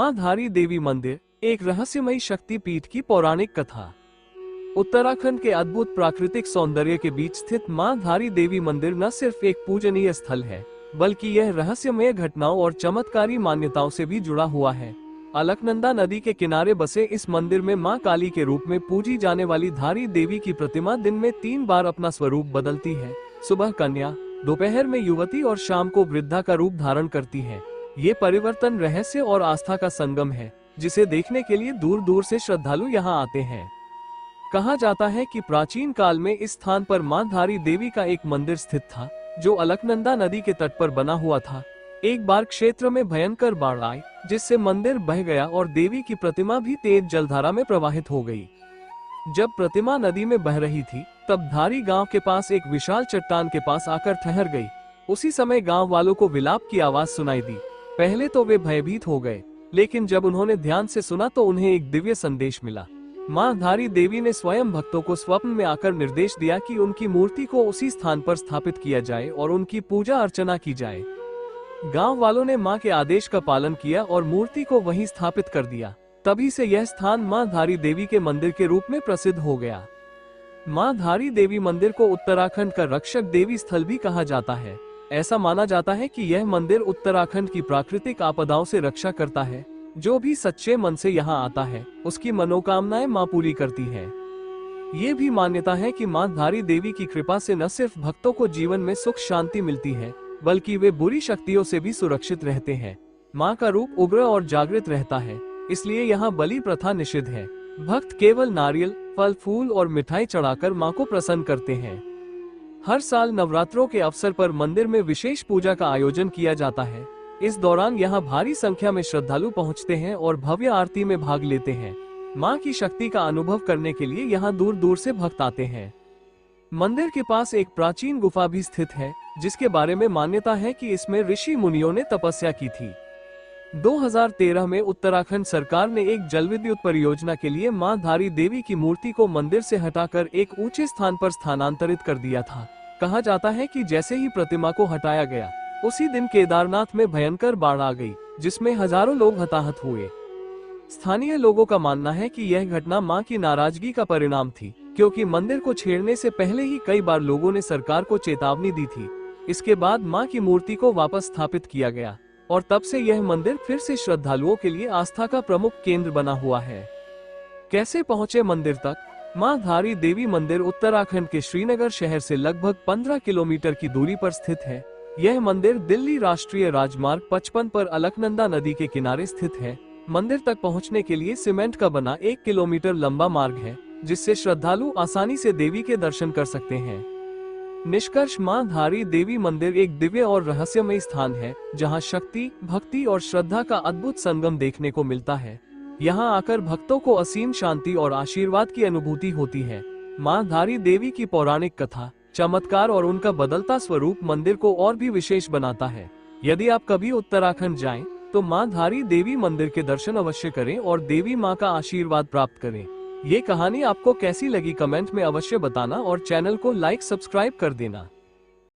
मां धारी देवी मंदिर, एक रहस्यमयी शक्तिपीठ की पौराणिक कथा। उत्तराखंड के अद्भुत प्राकृतिक सौंदर्य के बीच स्थित मां धारी देवी मंदिर न सिर्फ एक पूजनीय स्थल है, बल्कि यह रहस्यमय घटनाओं और चमत्कारी मान्यताओं से भी जुड़ा हुआ है। अलकनंदा नदी के किनारे बसे इस मंदिर में मां काली के रूप में पूजी जाने वाली धारी देवी की प्रतिमा दिन में 3 बार अपना स्वरूप बदलती है। सुबह कन्या, दोपहर में युवती और शाम को वृद्धा का रूप धारण करती है। ये परिवर्तन रहस्य और आस्था का संगम है, जिसे देखने के लिए दूर दूर से श्रद्धालु यहाँ आते हैं। कहा जाता है कि प्राचीन काल में इस स्थान पर मां धारी देवी का एक मंदिर स्थित था, जो अलकनंदा नदी के तट पर बना हुआ था। एक बार क्षेत्र में भयंकर बाढ़ आई, जिससे मंदिर बह गया और देवी की प्रतिमा भी तेज जलधारा में प्रवाहित हो गई। जब प्रतिमा नदी में बह रही थी, तब धारी गांव के पास एक विशाल चट्टान के पास आकर ठहर गई। उसी समय गांव वालों को विलाप की आवाज सुनाई दी। पहले तो वे भयभीत हो गए, लेकिन जब उन्होंने ध्यान से सुना तो उन्हें एक दिव्य संदेश मिला। मां धारी देवी ने स्वयं भक्तों को स्वप्न में आकर निर्देश दिया कि उनकी मूर्ति को उसी स्थान पर स्थापित किया जाए और उनकी पूजा अर्चना की जाए। गांव वालों ने मां के आदेश का पालन किया और मूर्ति को वहीं स्थापित कर दिया। तभी से यह स्थान मां धारी देवी के मंदिर के रूप में प्रसिद्ध हो गया। मां धारी देवी मंदिर को उत्तराखंड का रक्षक देवी स्थल भी कहा जाता है। ऐसा माना जाता है कि यह मंदिर उत्तराखंड की प्राकृतिक आपदाओं से रक्षा करता है। जो भी सच्चे मन से यहाँ आता है, उसकी मनोकामनाएं मां पूरी करती है। ये भी मान्यता है कि मां धारी देवी की कृपा से न सिर्फ भक्तों को जीवन में सुख शांति मिलती है, बल्कि वे बुरी शक्तियों से भी सुरक्षित रहते हैं। मां का रूप उग्र और जागृत रहता है, इसलिए यहाँ बलि प्रथा निषिद्ध है। भक्त केवल नारियल, फल फूल और मिठाई चढ़ाकर मां को प्रसन्न करते हैं। हर साल नवरात्रों के अवसर पर मंदिर में विशेष पूजा का आयोजन किया जाता है। इस दौरान यहाँ भारी संख्या में श्रद्धालु पहुँचते हैं और भव्य आरती में भाग लेते हैं। मां की शक्ति का अनुभव करने के लिए यहाँ दूर दूर से भक्त आते हैं। मंदिर के पास एक प्राचीन गुफा भी स्थित है, जिसके बारे में मान्यता है कि इसमें ऋषि मुनियों ने तपस्या की थी। 2013 में उत्तराखंड सरकार ने एक जलविद्युत परियोजना के लिए मां धारी देवी की मूर्ति को मंदिर से हटाकर एक ऊंचे स्थान पर स्थानांतरित कर दिया था। कहा जाता है कि जैसे ही प्रतिमा को हटाया गया, उसी दिन केदारनाथ में भयंकर बाढ़ आ गई, जिसमें हजारों लोग हताहत हुए। स्थानीय लोगों का मानना है कि यह घटना मां की नाराजगी का परिणाम थी, क्योंकि मंदिर को छेड़ने से पहले ही कई बार लोगों ने सरकार को चेतावनी दी थी। इसके बाद मां की मूर्ति को वापस स्थापित किया गया और तब से यह मंदिर फिर से श्रद्धालुओं के लिए आस्था का प्रमुख केंद्र बना हुआ है। कैसे पहुंचे मंदिर तक? मां धारी देवी मंदिर उत्तराखंड के श्रीनगर शहर से लगभग 15 किलोमीटर की दूरी पर स्थित है। यह मंदिर दिल्ली राष्ट्रीय राजमार्ग 55 पर अलकनंदा नदी के किनारे स्थित है। मंदिर तक पहुंचने के लिए सीमेंट का बना 1 किलोमीटर लंबा मार्ग है, जिससे श्रद्धालु आसानी से देवी के दर्शन कर सकते हैं। निष्कर्ष, मां धारी देवी मंदिर एक दिव्य और रहस्यमय स्थान है, जहां शक्ति, भक्ति और श्रद्धा का अद्भुत संगम देखने को मिलता है। यहां आकर भक्तों को असीम शांति और आशीर्वाद की अनुभूति होती है। मां धारी देवी की पौराणिक कथा, चमत्कार और उनका बदलता स्वरूप मंदिर को और भी विशेष बनाता है। यदि आप कभी उत्तराखंड जाएं, तो मां धारी देवी मंदिर के दर्शन अवश्य करें और देवी मां का आशीर्वाद प्राप्त करें। ये कहानी आपको कैसी लगी कमेंट में अवश्य बताना और चैनल को लाइक सब्सक्राइब कर देना।